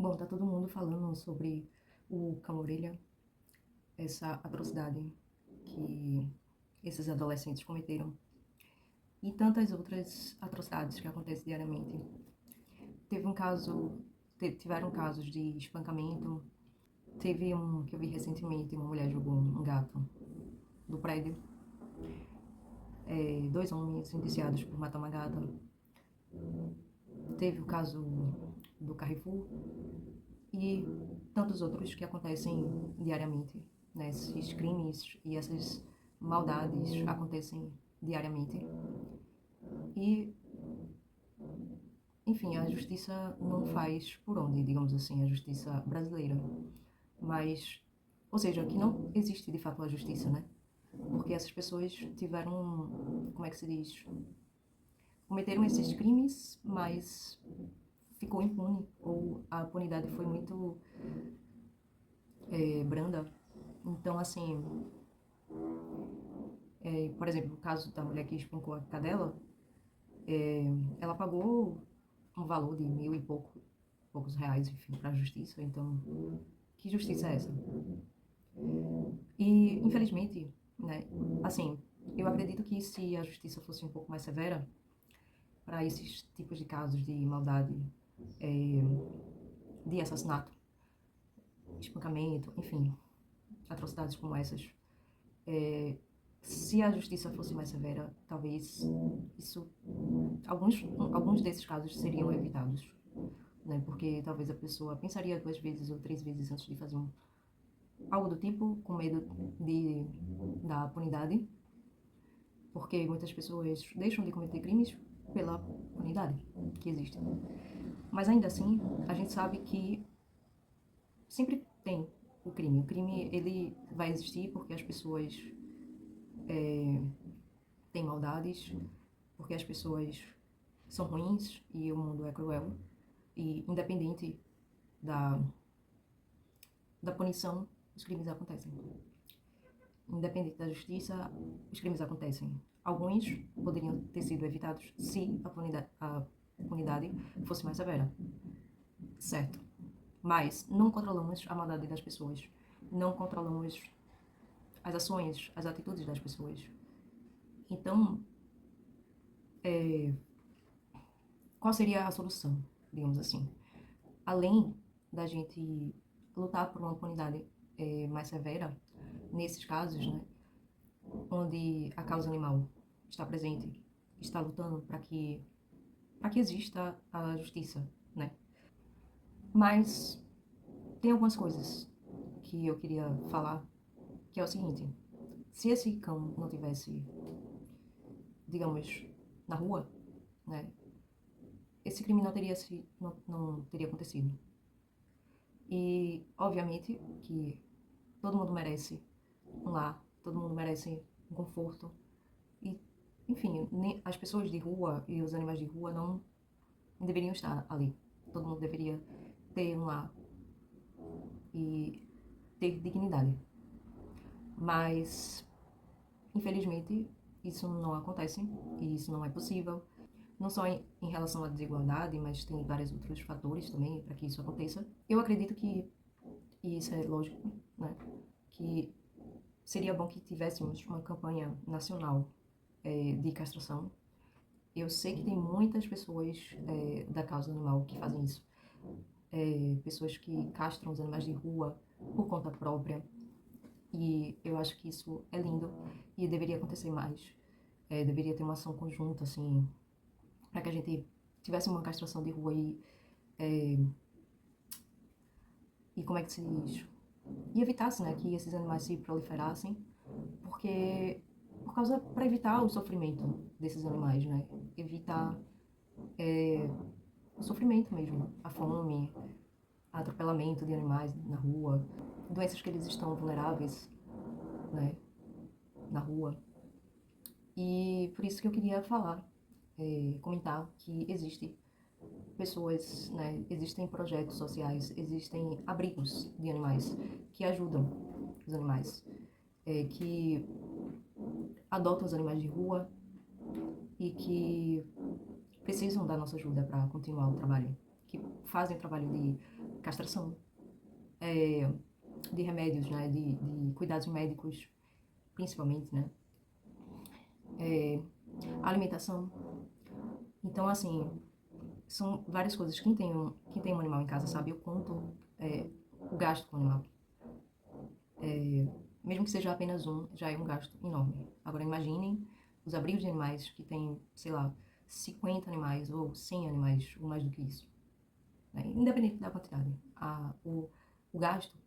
Bom, tá todo mundo falando sobre o cão-orelha, essa atrocidade que esses adolescentes cometeram e tantas outras atrocidades que acontecem diariamente. Teve um caso, tiveram casos de espancamento, teve um que eu vi recentemente, uma mulher jogou um gato do prédio, dois homens indiciados por matar uma gata. Teve o caso do Carrefour e tantos outros que acontecem diariamente, né? Esses crimes e essas maldades acontecem diariamente. E, enfim, a justiça não faz por onde, digamos assim, a justiça brasileira. Mas, ou seja, que não existe de fato a justiça, né? Porque essas pessoas tiveram, como é que se diz? Cometeram esses crimes, mas ficou impune, ou a impunidade foi muito branda. Então, assim, por exemplo, o caso da mulher que espancou a cadela, ela pagou um valor de mil e poucos reais, enfim, para a justiça. Então, que justiça é essa? E, infelizmente, né, assim, eu acredito que se a justiça fosse um pouco mais severa para esses tipos de casos de maldade, de assassinato, espancamento, enfim, atrocidades como essas, se a justiça fosse mais severa, talvez isso, alguns desses casos seriam evitados, né? Porque talvez a pessoa pensaria duas vezes ou três vezes antes de fazer algo do tipo, com medo da punidade, porque muitas pessoas deixam de cometer crimes pela punidade que existe. Mas ainda assim, a gente sabe que sempre tem o crime. O crime, ele vai existir porque as pessoas têm maldades, porque as pessoas são ruins e o mundo é cruel. E independente da, da punição, os crimes acontecem. Independente da justiça, os crimes acontecem. Alguns poderiam ter sido evitados se a punidade fosse mais severa, certo? Mas não controlamos a maldade das pessoas, não controlamos as ações, as atitudes das pessoas. Então, qual seria a solução, digamos assim? Além da gente lutar por uma punidade mais severa, nesses casos, né, onde a causa animal está presente, está lutando para que exista a justiça, né? Mas tem algumas coisas que eu queria falar, que é o seguinte: se esse cão não tivesse, digamos, na rua, né, esse crime não teria acontecido. E, obviamente, que todo mundo merece um lar, todo mundo merece um conforto. E, enfim, as pessoas de rua e os animais de rua não deveriam estar ali. Todo mundo deveria ter um lar e ter dignidade. Mas, infelizmente, isso não acontece e isso não é possível. Não só em relação à desigualdade, mas tem vários outros fatores também para que isso aconteça. Eu acredito que, e isso é lógico, né, que seria bom que tivéssemos uma campanha nacional de castração. Eu sei que tem muitas pessoas da causa animal que fazem isso. Pessoas que castram os animais de rua por conta própria. E eu acho que isso é lindo e deveria acontecer mais. Deveria ter uma ação conjunta, assim, para que a gente tivesse uma castração de rua e como é que se diz? E evitasse, né, que esses animais se proliferassem, porque para evitar o sofrimento desses animais, né, evitar o sofrimento mesmo, a fome, atropelamento de animais na rua, doenças que eles estão vulneráveis, né, na rua. E por isso que eu queria falar, comentar que existe pessoas, né, existem projetos sociais, existem abrigos de animais que ajudam os animais, que adotam os animais de rua e que precisam da nossa ajuda para continuar o trabalho, que fazem o trabalho de castração, é, de remédios, né, de cuidados médicos, principalmente, né, alimentação. Então, assim, são várias coisas. Quem tem um animal em casa sabe o quanto o gasto com o animal. Mesmo que seja apenas um, já é um gasto enorme. Agora, imaginem os abrigos de animais que têm, sei lá, 50 animais ou 100 animais, ou mais do que isso. Né? Independente da quantidade. O gasto,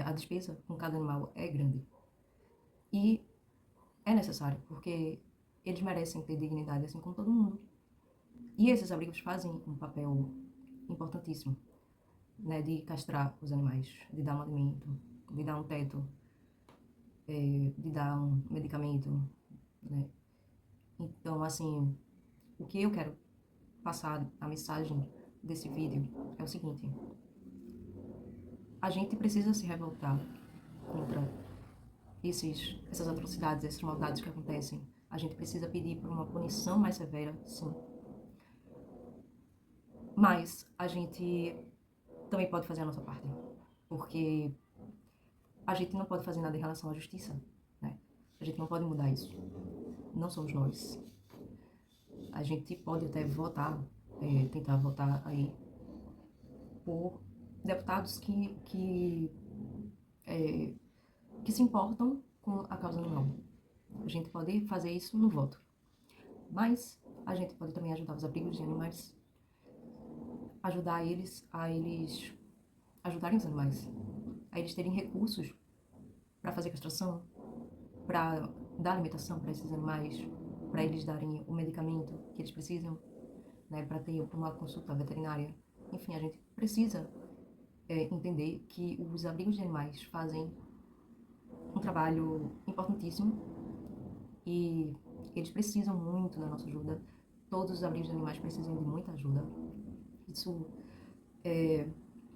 a despesa com cada animal é grande. E é necessário, porque eles merecem ter dignidade assim como todo mundo. E esses abrigos fazem um papel importantíssimo, né, de castrar os animais, de dar um alimento, de dar um teto, de dar um medicamento, né. Então, assim, o que eu quero passar, a mensagem desse vídeo é o seguinte: a gente precisa se revoltar contra essas atrocidades, essas maldades que acontecem. A gente precisa pedir por uma punição mais severa, sim. Mas a gente também pode fazer a nossa parte, porque a gente não pode fazer nada em relação à justiça, né? A gente não pode mudar isso. Não somos nós. A gente pode até votar, tentar votar aí por deputados que se importam com a causa animal. A gente pode fazer isso no voto. Mas a gente pode também ajudar os abrigos de animais, ajudar eles a eles ajudarem os animais, a eles terem recursos para fazer castração, para dar alimentação para esses animais, para eles darem o medicamento que eles precisam, né, para ter uma consulta veterinária. Enfim, a gente precisa entender que os abrigos de animais fazem um trabalho importantíssimo e eles precisam muito da nossa ajuda. Todos os abrigos de animais precisam de muita ajuda. Isso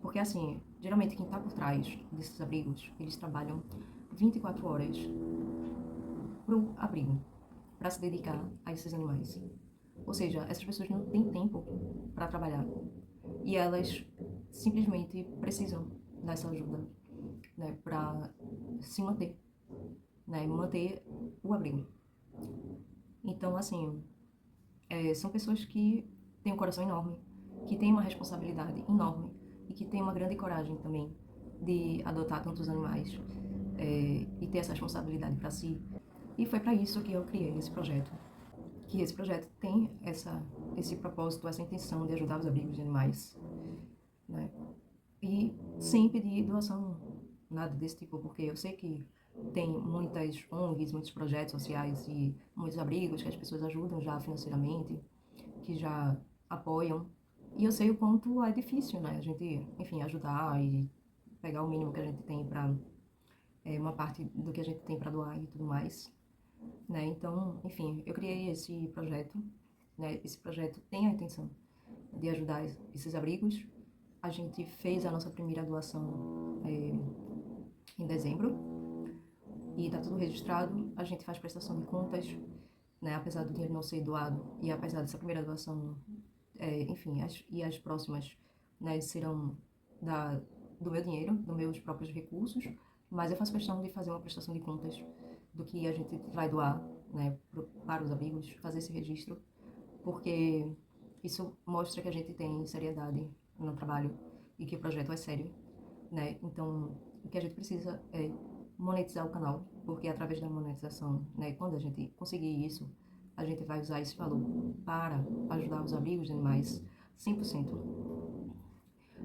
porque, assim, geralmente quem está por trás desses abrigos, eles trabalham 24 horas pro abrigo, para se dedicar a esses animais. Ou seja, essas pessoas não têm tempo para trabalhar e elas simplesmente precisam dessa ajuda, né, para se manter, né, manter o abrigo. Então, assim, são pessoas que têm um coração enorme, que têm uma responsabilidade enorme e que têm uma grande coragem também de adotar tantos animais e ter essa responsabilidade para si. E foi para isso que eu criei esse projeto. Que esse projeto tem esse propósito, essa intenção de ajudar os abrigos de animais, né? E sem pedir doação, nada desse tipo, porque eu sei que tem muitas ONGs, muitos projetos sociais e muitos abrigos que as pessoas ajudam já financeiramente, que já apoiam. E eu sei o quanto é difícil, né? A gente, enfim, ajudar e pegar o mínimo que a gente tem para uma parte do que a gente tem para doar e tudo mais, né? Então, enfim, eu criei esse projeto, né? Esse projeto tem a intenção de ajudar esses abrigos. A gente fez a nossa primeira doação em dezembro e tá tudo registrado. A gente faz prestação de contas, né? Apesar do dinheiro não ser doado e apesar dessa primeira doação, enfim, as próximas, né, serão do meu dinheiro, dos meus próprios recursos, mas eu faço questão de fazer uma prestação de contas do que a gente vai doar, né, para os abrigos, fazer esse registro, porque isso mostra que a gente tem seriedade no trabalho e que o projeto é sério, né? Então, o que a gente precisa é monetizar o canal, porque através da monetização, né, quando a gente conseguir isso, a gente vai usar esse valor para ajudar os abrigos de animais 100%.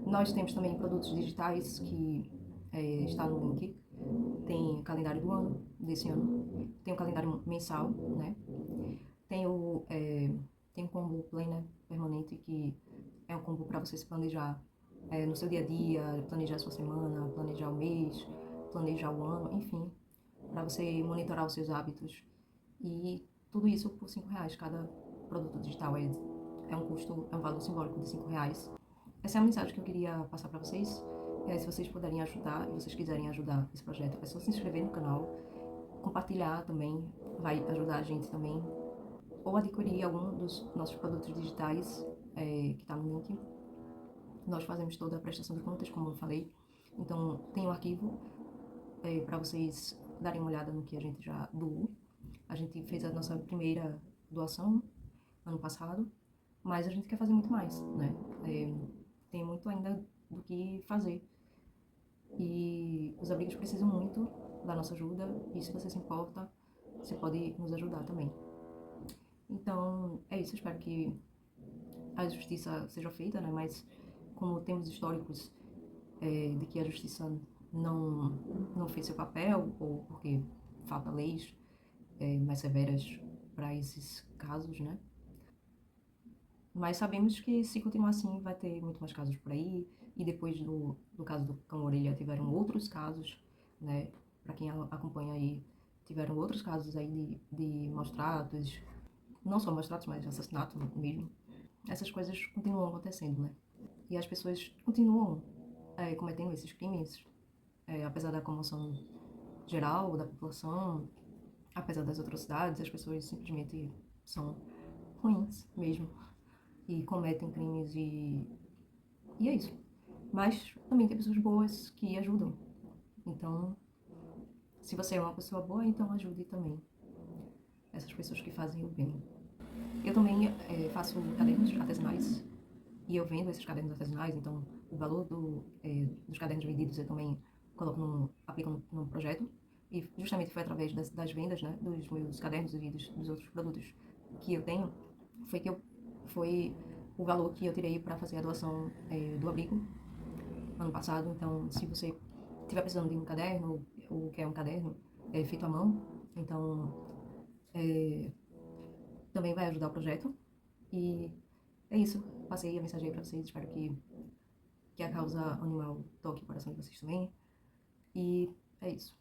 Nós temos também produtos digitais que está no link. Tem o calendário do ano, desse ano. Tem o calendário mensal, né? Tem tem um combo planner permanente, que é um combo para você se planejar no seu dia a dia, planejar a sua semana, planejar o mês, planejar o ano, enfim, para você monitorar os seus hábitos. E tudo isso por R$ 5. Cada produto digital é um custo, é um valor simbólico de R$ 5. Essa é a mensagem que eu queria passar para vocês. Se vocês puderem ajudar e vocês quiserem ajudar esse projeto, é só se inscrever no canal, compartilhar também, vai ajudar a gente também, ou adquirir algum dos nossos produtos digitais que está no link. Nós fazemos toda a prestação de contas, como eu falei. Então, tem um arquivo para vocês darem uma olhada no que a gente já doou. A gente fez a nossa primeira doação ano passado, mas a gente quer fazer muito mais, né? Tem muito ainda do que fazer. E os abrigos precisam muito da nossa ajuda, e se você se importa, você pode nos ajudar também. Então, é isso. Eu espero que a justiça seja feita, né? Mas como temos históricos de que a justiça não, não fez seu papel, ou porque falta leis mais severas para esses casos, né? Mas sabemos que se continuar assim vai ter muito mais casos por aí, e depois do caso do Cão-Orelha tiveram outros casos, né? Para quem acompanha aí, tiveram outros casos aí de maus-tratos, não só maus-tratos, mas assassinato mesmo. Essas coisas continuam acontecendo, né? E as pessoas continuam cometendo esses crimes, apesar da comoção geral da população, apesar das atrocidades, as pessoas simplesmente são ruins mesmo e cometem crimes e é isso. Mas também tem pessoas boas que ajudam. Então, se você é uma pessoa boa, então ajude também essas pessoas que fazem o bem. Eu também faço cadernos artesanais e eu vendo esses cadernos artesanais, então o valor dos cadernos vendidos eu também aplico num projeto, e justamente foi através das vendas, né, dos meus cadernos e dos outros produtos que eu tenho, foi o valor que eu tirei para fazer a doação do abrigo ano passado. Então, se você estiver precisando de um caderno, ou quer um caderno feito à mão, então também vai ajudar o projeto. E é isso. Passei a mensagem aí pra vocês. Espero que a causa animal toque o coração de vocês também. E é isso.